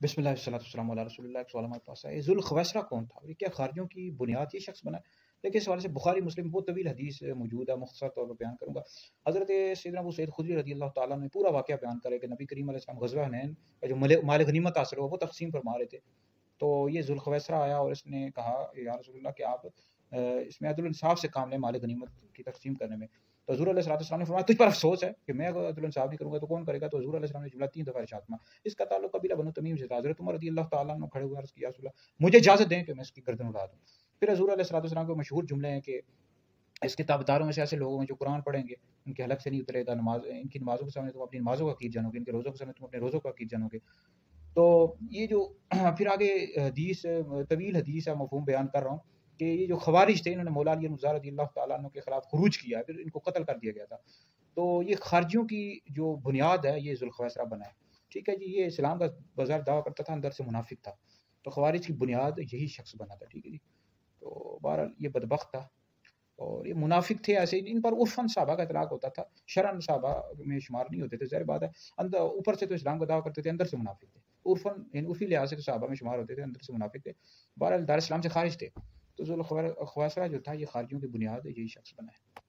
बिस्मिल्लाह वस्सलातु वस्सलामु अला रसूलिल्लाह। एक सवाल हमारे पास है, ज़ुल्ख़ुवैसरा कौन था और ये क्या खारिजियों की बुनियाद ये शख्स बना है? देखिए, इस हवाले से बुखारी मुस्लिम बहुत तवील हदीस मौजूद है, मुख्तसर तौर पर बयान करूँगा। हज़रत सैयदना अबू सईद खुदरी रज़ी अल्लाह तआला ने पूरा वाक़या बयान करे कि नबी करीम अलैहि सल्लम ग़ज़वा हुनैन का जो माल गनीमत हासिल हुआ वो तक़सीम फरमा रहे थे। तो ये ज़ुल्ख़ुवैसरा आया और इसने कहा, या रसूलल्लाह कि आप इसमें अदल इंसाफ़ से काम लें माल गनीमत की तक़सीम करने में। तो हज़ूर अलैहिस्सलाम ने फरमाया, तुझ पर अफ़सोस है कि मैं अगर अदल इंसाफ़ नहीं करूँगा तो कौन करेगा? तो हज़ूर अलैहिस्सलाम ने जुमला 3 दफ़ा इरशाद फरमाया। इसका ताल्लुक कबीला बनु तमीम से था। हज़रत उमर रज़ी अल्लाह तआला अन्हु खड़े हुए अर्ज़ किया, या रसूलल्लाह, मुझे इजाज़त दें कि मैं इसकी गर्दन उड़ा दूँ। फिर हज़ूर अलैहिस्सलाम के मशहूर जुमले हैं कि इसके ताबेदारों में से ऐसे लोग हैं जो कुरान पढ़ेंगे, उनके हलक से नहीं उतरेगा, नमाज़ इनकी नमाज़ों के समय तुम अपनी नमाज़ों का अकीद जानोगे, इनके रोज़ों के समय तुम अपने रोज़ों का अकीद जानोगे। तो ये जो फिर आगे हदीस तवील हदीस है, मफ़हूम बयान कर रहा हूँ कि ये जो ख़वारिज थे इन्होंने मौला अली मुज़्ज़ार रज़ियल्लाहु तआला अन्हु के खिलाफ ख़ुरूज किया, फिर इनको कत्ल कर दिया गया था। तो ये खारिजियों की जो बुनियाद है ये ज़ुल्ख़ुवैसरा बना है। ठीक है जी, ये इस्लाम का बज़ाहिर दावा करता था, अंदर से मुनाफ़िक था। तो ख़वारिज की बुनियाद यही शख्स बना था। ठीक है जी। तो बहरहाल ये बदबख्त था और ये मुनाफ़िक थे, ऐसे इन पर उर्फ़न सहाबा का इतलाक़ होता था, शरअन सहाबा में शुमार नहीं होते थे। ज़ाहिर बात है, ऊपर से तो इस्लाम का दावा करते थे, अंदर से मुनाफ़िक थे। उर्फ़न यानी उर्फ़ी लिहाज़ से तो सहाबा में शुमार होते थे, अंदर से मुनाफ़िक थे। बहरहाल दार इस्लाम से ख़ारिज थे। तो ख़ुवैसरा जो था ये खारिजियों की बुनियाद यही शख्स बना है।